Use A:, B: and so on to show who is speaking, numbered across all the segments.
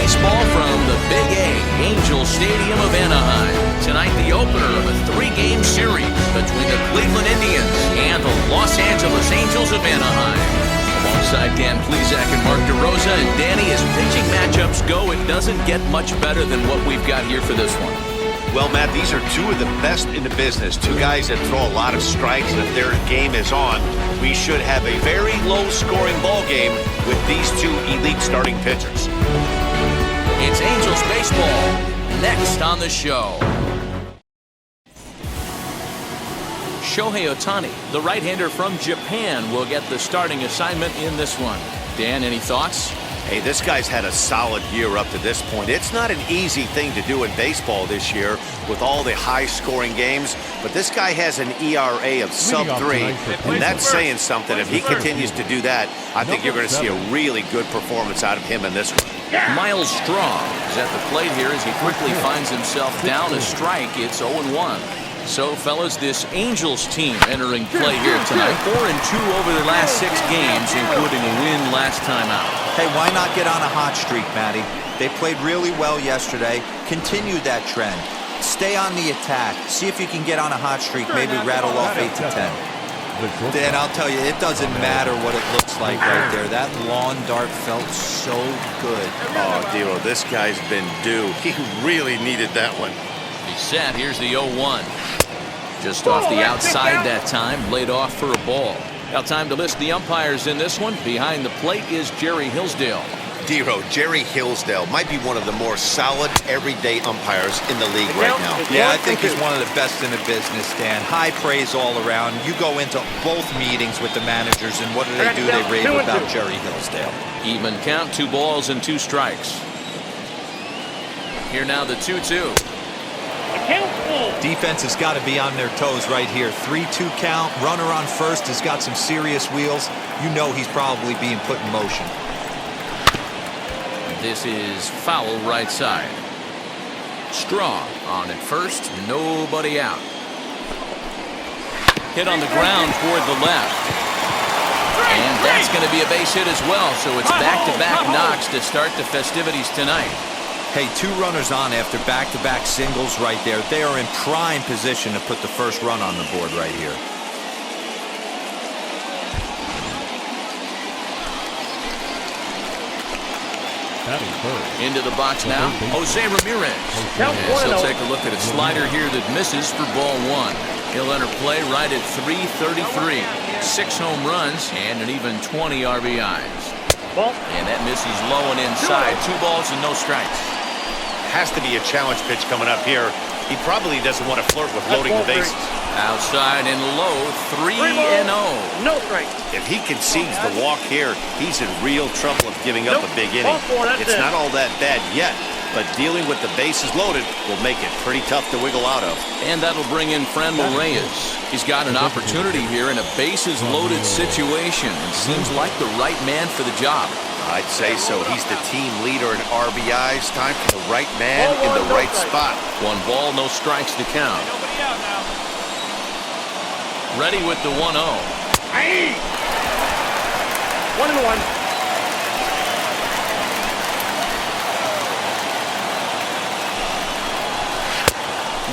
A: baseball from the Big A, Angel Stadium of Anaheim. Tonight, the opener of a 3-game series between the Cleveland Indians and the Los Angeles Angels of Anaheim. Alongside Dan Plesac and Mark DeRosa, and Danny, as pitching matchups go, it doesn't get much better than what we've got here for this one.
B: Well, Matt, these are two of the best in the business. Two guys that throw a lot of strikes, and if their game is on, we should have a very low-scoring ball game with these two elite starting pitchers.
A: It's Angels baseball next on the show. Shohei Ohtani, the right-hander from Japan, will get the starting assignment in this one. Dan, any thoughts?
B: Hey, this guy's had a solid year up to this point. It's not an easy thing to do in baseball this year with all the high-scoring games, but this guy has an ERA of sub-3, and that's saying something. If he continues to do that, I think you're going to see a really good performance out of him in this one.
A: Miles Strong is at the plate here as he quickly finds himself down a strike. It's 0-1. So, fellas, this Angels team entering play here tonight. 4-2 over their last 6 games, including a win last time out.
C: Hey, why not get on a hot streak, Matty? They played really well yesterday. Continue that trend. Stay on the attack. See if you can get on a hot streak, maybe rattle off 8 to 10. Dan, I'll tell you, it doesn't matter what it looks like right there. That lawn dart felt so good.
B: Oh, Dero, this guy's been due. He really needed that one.
A: He's set. Here's the 0-1. Just off the outside that time, laid off for a ball. Now time to list the umpires in this one. Behind the plate is Jerry Hillsdale.
B: Dero, Jerry Hillsdale might be one of the more solid everyday umpires in the league right now.
C: Yeah, I think he's one of the best in the business, Dan. High praise all around. You go into both meetings with the managers, and what do? They rave about Jerry Hillsdale.
A: Even count, 2 balls and 2 strikes. Here now the 2-2.
C: Defense has got to be on their toes right here. 3-2 count. Runner on first has got some serious wheels. You know he's probably being put in motion.
A: This is foul right side. Strong on at first. Nobody out. Hit on the ground toward the left. And that's going to be a base hit as well. So it's back-to-back knocks to start the festivities tonight.
C: Hey, 2 runners on after back-to-back singles right there. They are in prime position to put the first run on the board right here.
A: Into the box now, Jose Ramirez. Yes, he'll take a look at a slider here that misses for ball 1. He'll enter play right at 333. 6 home runs and an even 20 RBIs. And that misses low and inside. 2 balls and no strikes.
B: Has to be a challenge pitch coming up here. He probably doesn't want to flirt with loading the bases.
A: Outside and low, 3-0.
D: No strike.
B: If he concedes the walk here, he's in real trouble of giving up a big inning. It's not all that bad yet, but dealing with the bases loaded will make it pretty tough to wiggle out of.
A: And that'll bring in Franmil Reyes. He's got an opportunity here in a bases loaded situation and seems like the right man for the job.
B: I'd say so. He's the team leader in RBIs. Time for the right man in the right spot.
A: 1 ball, no strikes to count. Ready with the 1-0.
D: 1-1.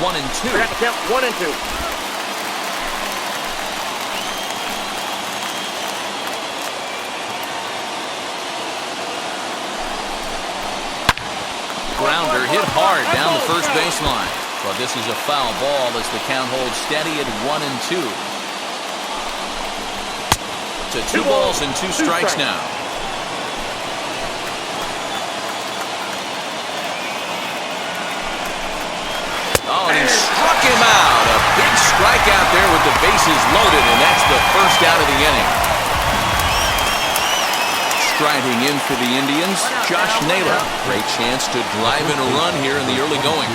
A: One and two.
D: 1-2.
A: Grounder hit hard down the first baseline. But this is a foul ball as the count holds steady at 1-2. To 2 balls and 2 strikes now. Oh, and he struck him out. A big strikeout there with the bases loaded, and that's the first out of the inning. Striding in for the Indians, Josh Naylor. Great chance to drive in a run here in the early going.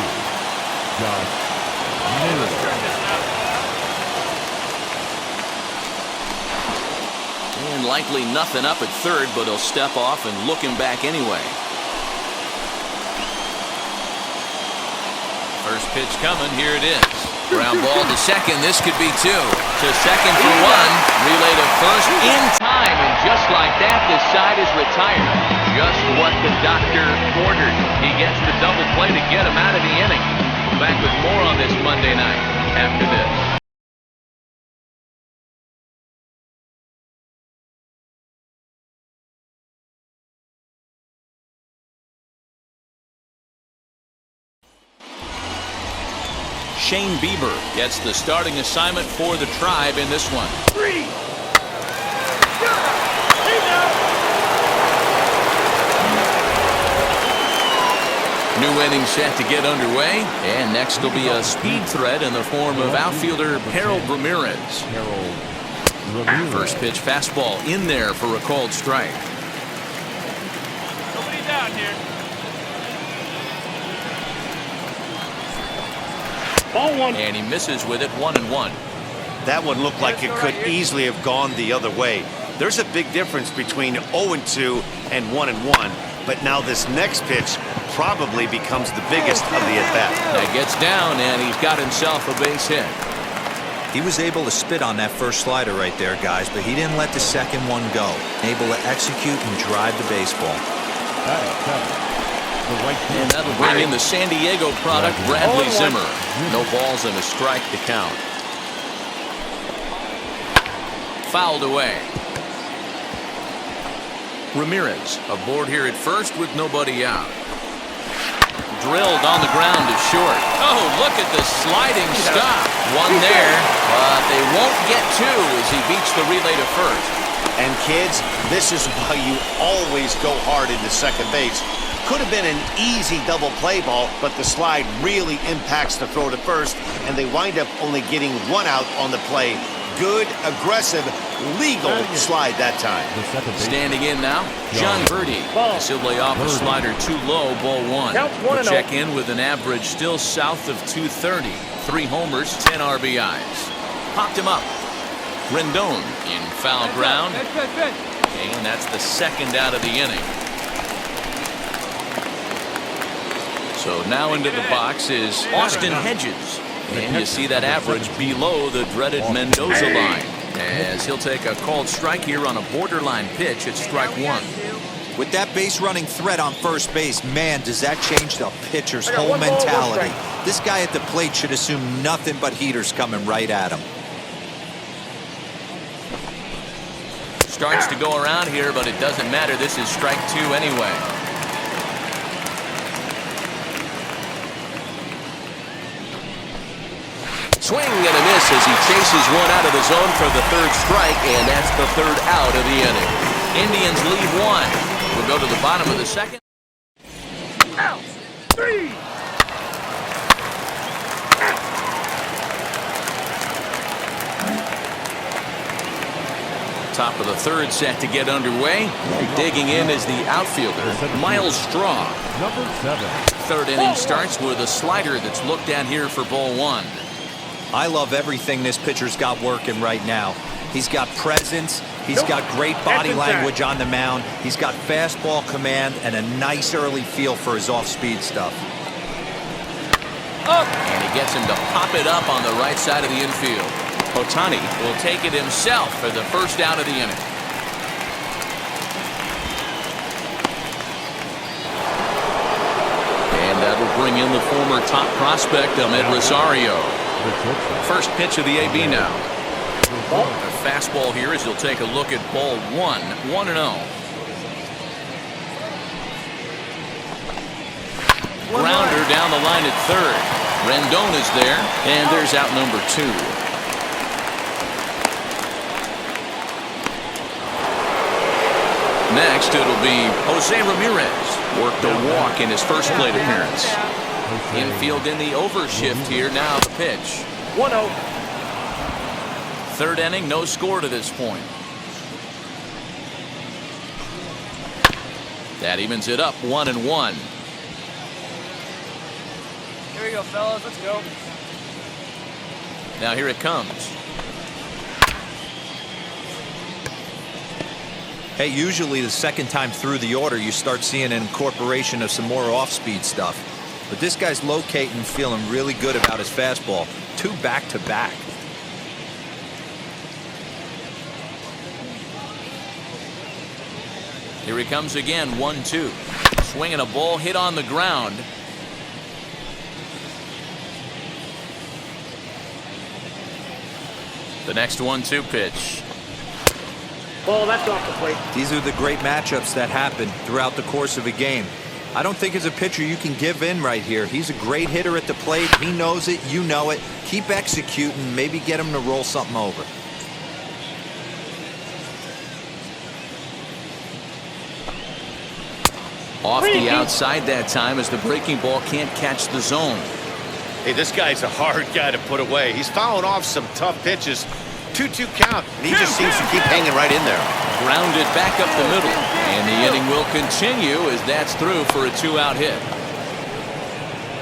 A: And likely nothing up at third, but he'll step off and look him back anyway. First pitch coming, here it is. Ground ball to second, this could be 2. To second for 1, relay to first in time, and just like that, this side is retired. Just what the doctor ordered. He gets the double play to get him out of the inning. Back with more on this Monday night after this. Shane Bieber gets the starting assignment for the Tribe in this one. New inning set to get underway, and next will be a speed threat in the form of outfielder Harold Ramirez. First pitch fastball in there for a called strike.
D: Nobody down here. Ball one.
A: And he misses with it, 1-1.
B: That one looked like it could easily have gone the other way. There's a big difference between 0-2 and 1-1, but now this next pitch probably becomes the biggest of the at-bat.
A: That gets down, and he's got himself a base hit.
C: He was able to spit on that first slider right there, guys, but he didn't let the second one go. Able to execute and drive the baseball.
A: And that'll bring in the San Diego product, Bradley Zimmer. No balls and a strike to count. Fouled away. Ramirez aboard here at first with nobody out. Drilled on the ground to short. Oh, look at the sliding stop. One there, but they won't get two as he beats the relay to first.
B: And kids, this is why you always go hard into second base. Could have been an easy double play ball, but the slide really impacts the throw to first, and they wind up only getting one out on the play. Good, aggressive, legal slide that time.
A: Standing in now, John Birdie. He'll lay off a slider too low, ball one. We'll check in with an average still south of 230. 3 homers, 10 RBIs. Popped him up. Rendon in foul ground. And that's the second out of the inning. So now into the box is Austin Hedges. And you see that average below the dreaded Mendoza line, as he'll take a called strike here on a borderline pitch at strike one.
C: With that base running threat on first base, man, does that change the pitcher's whole mentality. This guy at the plate should assume nothing but heaters coming right at him.
A: Starts to go around here, but it doesn't matter. This is strike two anyway. Swing and a miss as he chases one out of the zone for the third strike, and that's the third out of the inning. Indians lead one. We'll go to the bottom of the second.
D: Out. 3.
A: Top of the third set to get underway. Digging in is the outfielder, Miles Straw.
E: Number 7.
A: Third inning starts with a slider that's looked at here for ball one.
C: I love everything this pitcher's got working right now. He's got presence. He's got great body language on the mound. He's got fastball command and a nice early feel for his off-speed stuff.
A: And he gets him to pop it up on the right side of the infield. Ohtani will take it himself for the first out of the inning. And that'll bring in the former top prospect, Ahmed Rosario. First pitch of the AB now. A fastball here as he'll take a look at ball one. 1-0. Grounder down the line at third. Rendon is there, and there's out number 2. Next, it'll be Jose Ramirez. Worked a walk in his first plate appearance. Infield in the overshift here. Now the pitch.
D: 1-0.
A: Third inning, no score to this point. That evens it up, 1-1.
D: Here we go, fellas. Let's go.
A: Now here it comes.
C: Hey, usually the second time through the order, you start seeing an incorporation of some more off-speed stuff. But this guy's locating, feeling really good about his fastball. 2 back-to-back.
A: Here he comes again, 1-2. Swinging a ball hit on the ground. The next 1-2 pitch.
D: Ball, that's off the plate.
C: These are the great matchups that happen throughout the course of a game. I don't think as a pitcher you can give in right here. He's a great hitter at the plate. He knows it. You know it. Keep executing. Maybe get him to roll something over.
A: Off the outside that time as the breaking ball can't catch the zone.
B: Hey, this guy's a hard guy to put away. He's fouling off some tough pitches. 2-2 count, and he just seems to keep hanging right in there.
A: Grounded back up the middle, and the inning will continue as that's through for a 2-out hit.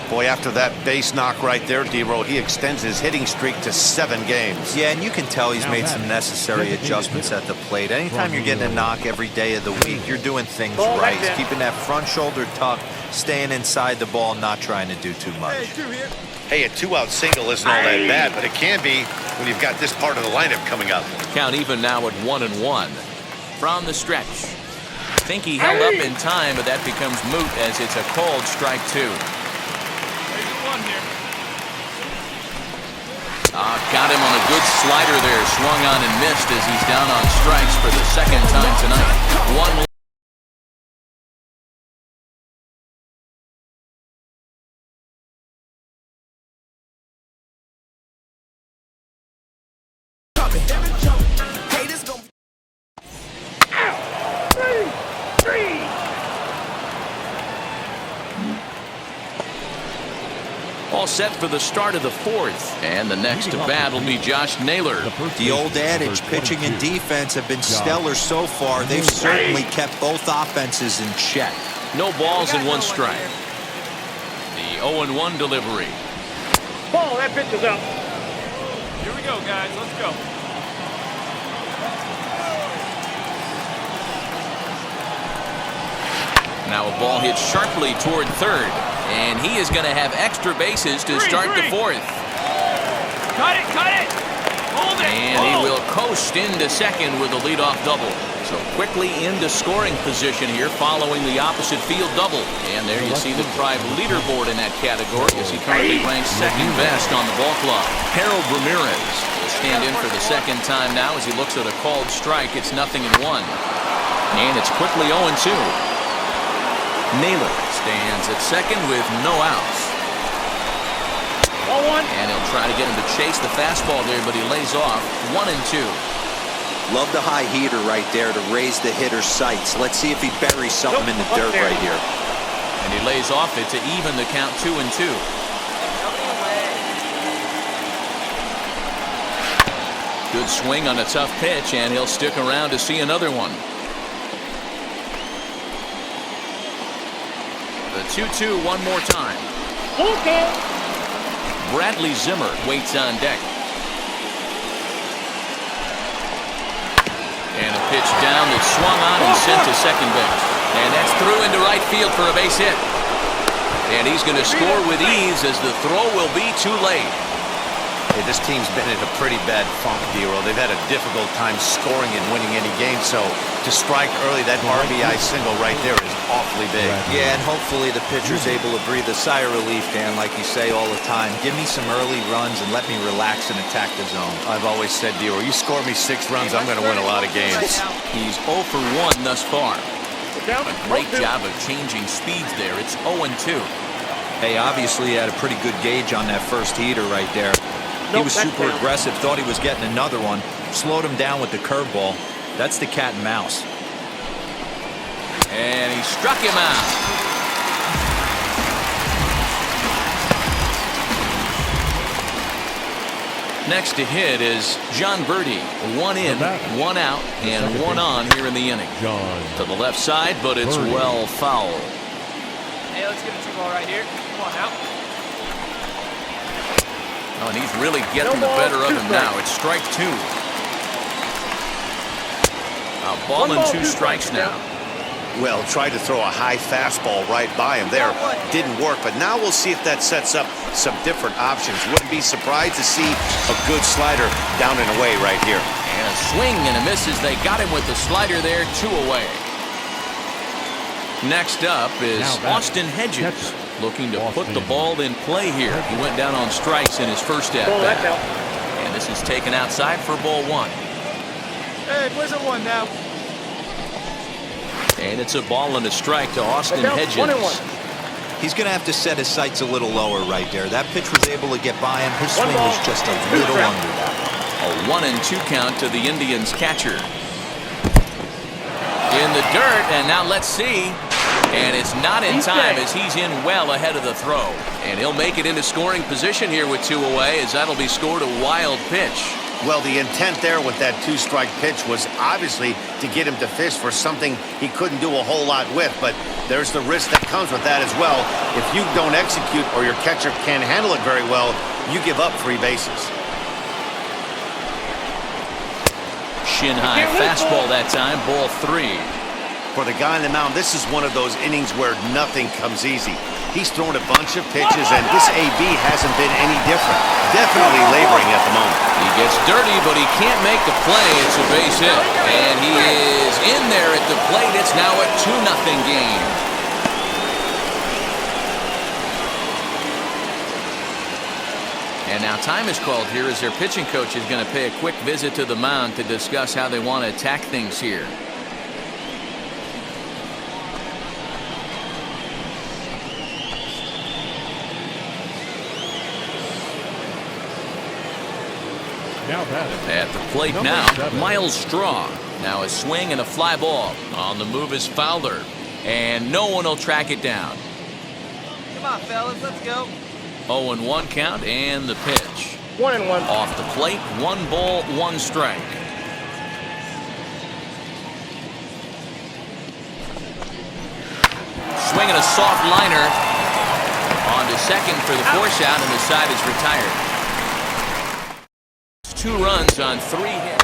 B: Boy, after that base knock right there, D-Roll, he extends his hitting streak to 7 games.
C: Yeah, and you can tell he's made some necessary adjustments at the plate. Anytime you're getting a knock every day of the week, you're doing things right. He's keeping that front shoulder tucked, staying inside the ball, not trying to do too much.
B: Hey, a 2-out single isn't all that bad, but it can be when you've got this part of the lineup coming up.
A: Count even now at 1-1. From the stretch. Think he held up in time, but that becomes moot as it's a called strike 2. Got him on a good slider there. Swung on and missed as he's down on strikes for the second time tonight. One. All set for the start of the 4th. And the next to bat will be Josh Naylor.
C: The old adage, pitching and defense have been stellar so far. They've certainly kept both offenses in check.
A: No balls and 1 strike. The 0-1 delivery.
D: Ball, that pitch is up. Here we go, guys. Let's go.
A: Now a ball hit sharply toward third. And he is going to have extra bases to start the 4th.
D: Cut it, cut it! Hold it!
A: And he will coast into second with a leadoff double. So quickly into scoring position here following the opposite field double. And there you see the Tribe leaderboard in that category as he currently ranks second best on the ball club. Harold Ramirez will stand in for the second time now as he looks at a called strike. It's 0-1. And it's quickly 0-2. Naylor stands at second with no outs. And he'll try to get him to chase the fastball there, but he lays off. 1-2.
C: Love the high heater right there to raise the hitter's sights. Let's see if he buries something in the dirt right here.
A: And he lays off it to even the count 2-2. Good swing on a tough pitch, and he'll stick around to see another one. The 2-2 one more time.
D: Okay.
A: Bradley Zimmer waits on deck. And a pitch down that's swung on and sent to second base. And that's through into right field for a base hit. And he's going to score with ease as the throw will be too late.
B: Hey, this team's been in a pretty bad funk, D-Roll. They've had a difficult time scoring and winning any game, so to strike early, that RBI single right there is awfully big.
C: Yeah, and hopefully the pitcher's able to breathe a sigh of relief, Dan, like you say all the time. Give me some early runs and let me relax and attack the zone.
B: I've always said, D-Roll, you score me 6 runs, I'm going to win a lot of games.
A: He's 0 for 1 thus far. A great job of changing speeds there. It's 0-2.
C: Hey, obviously he had a pretty good gauge on that first heater right there. He was super aggressive, thought he was getting another one, slowed him down with the curveball. That's the cat and mouse.
A: And he struck him out. Next to hit is John Birdie. 1 in, 1 out, and 1 on here in the inning. To the left side, but it's well foul.
D: Hey, let's get a 2-ball right here. Come on now.
A: Oh, and he's really getting the better of him now. It's strike 2. A ball and 2 strikes now.
B: Well, tried to throw a high fastball right by him there. Didn't work, but now we'll see if that sets up some different options. Wouldn't be surprised to see a good slider down and away right here.
A: And a swing and a miss as they got him with the slider there, 2 away. Next up is Austin Hedges, looking to put the ball in play here. He went down on strikes in his first at-bat. And this is taken outside for ball one.
D: Hey, where's the one now?
A: And it's a ball and a strike to Austin Hedges.
D: 1-1.
C: He's going to have to set his sights a little lower right there. That pitch was able to get by him. His swing was just a little under that.
A: A 1-2 count to the Indians catcher. In the dirt, and now let's see. And it's not in time as he's in well ahead of the throw. And he'll make it into scoring position here with 2 away, as that'll be scored a wild pitch.
B: Well, the intent there with that 2-strike pitch was obviously to get him to fish for something he couldn't do a whole lot with, but there's the risk that comes with that as well. If you don't execute or your catcher can't handle it very well, you give up 3 bases.
A: Shin-high fastball that time, ball 3.
B: For the guy on the mound, this is one of those innings where nothing comes easy. He's thrown a bunch of pitches, and this AB hasn't been any different. Definitely laboring at the moment.
A: He gets dirty, but he can't make the play. It's a base hit. And he is in there at the plate. It's now a 2-0 game. And now time is called here as their pitching coach is going to pay a quick visit to the mound to discuss how they want to attack things here. At the plate now, Miles Straw. Now a swing and a fly ball. On the move is Fowler. And no one will track it down.
E: Come on, fellas, let's go.
A: 0-1 count and the pitch.
D: 1-1.
A: Off the plate, 1 ball, 1 strike. Swinging a soft liner. On to second for the force out, and the side is retired. 2 runs on 3 hits.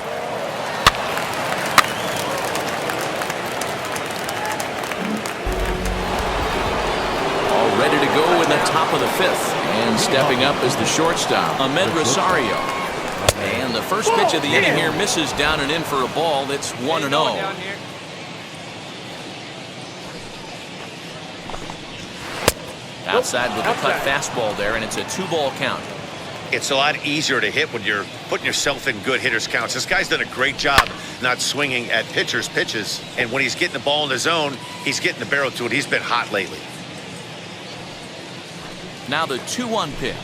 A: All ready to go in the top of the 5th. And stepping up is the shortstop, Ahmed Rosario. And the first pitch of the inning here misses down and in for a ball. It's 1-0. Outside with the cut fastball there, and it's a 2-ball count.
B: It's a lot easier to hit when you're putting yourself in good hitters' counts. This guy's done a great job not swinging at pitchers' pitches. And when he's getting the ball in the zone, he's getting the barrel to it. He's been hot lately.
A: Now the 2-1 pitch.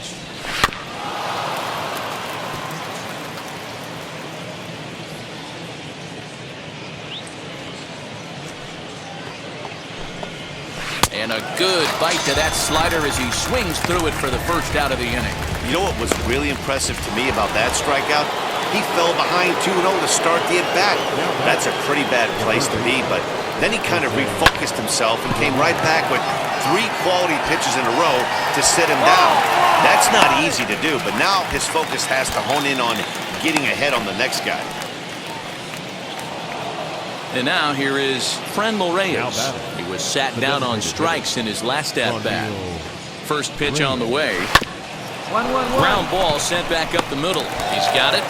A: And a good bite to that slider as he swings through it for the first out of the inning.
B: You know what was really impressive to me about that strikeout? He fell behind 2-0 to start the at-bat. That's a pretty bad place to be, but then he kind of refocused himself and came right back with 3 quality pitches in a row to sit him down. That's not easy to do, but now his focus has to hone in on getting ahead on the next guy.
A: And now here is Franmil Reyes. He was sat down on strikes in his last at-bat. First pitch on the way.
E: 1-1-1.
A: Ground ball sent back up the middle. He's got it.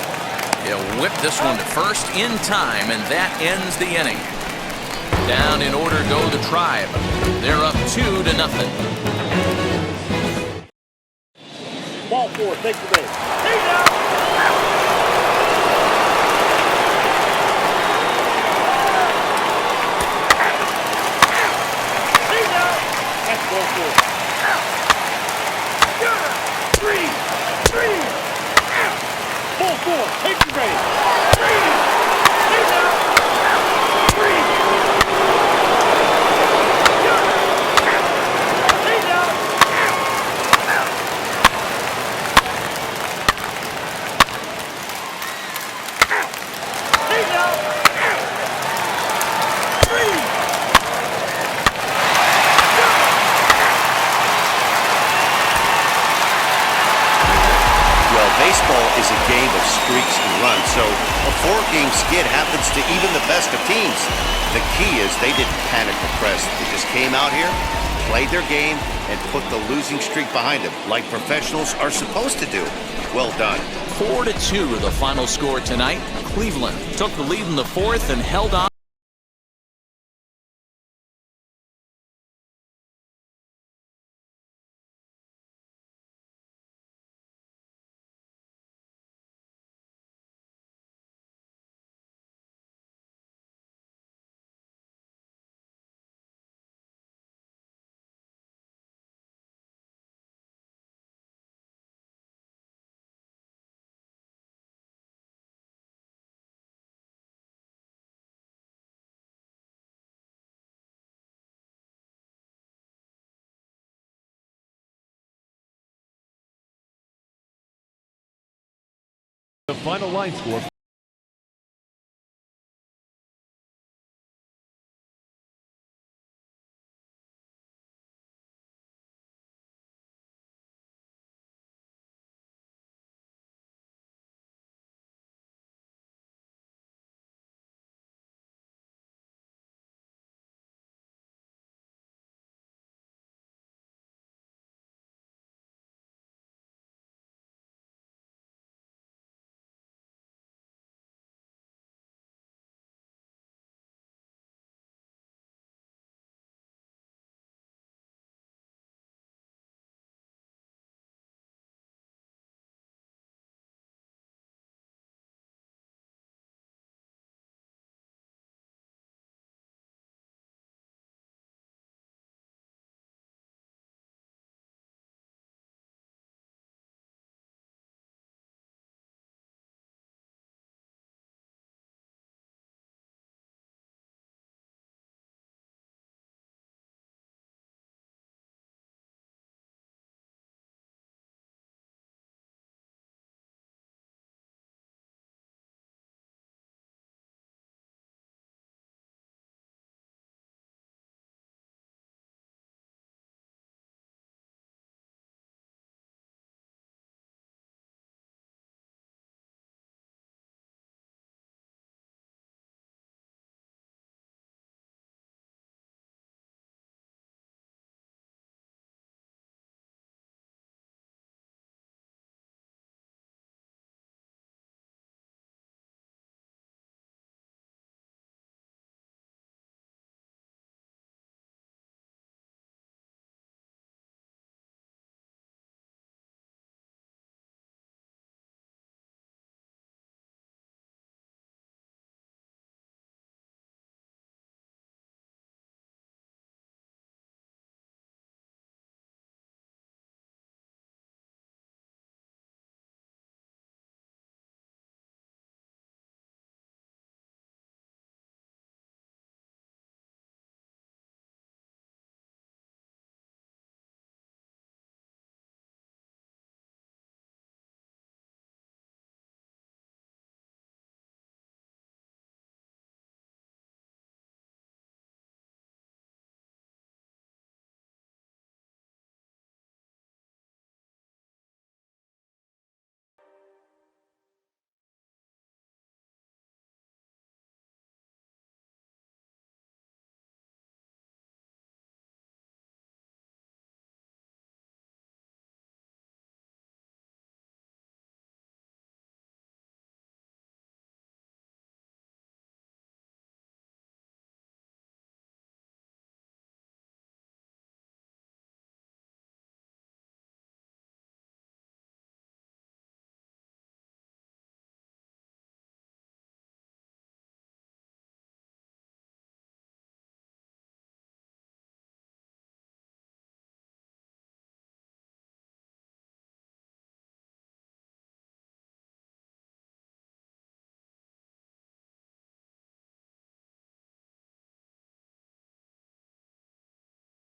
A: He'll whip this one to first in time, and that ends the inning. Down in order go the Tribe. They're up 2-0.
D: Ball 4, take the base. That's ball 4. 3. Ball 4, take the base. 3.
B: Baseball is a game of streaks and runs, so a 4-game skid happens to even the best of teams. The key is they didn't panic or press. They just came out here, played their game, and put the losing streak behind them, like professionals are supposed to do. Well done.
A: 4-2 the final score tonight. Cleveland took the lead in the 4th and held on.
F: The final line score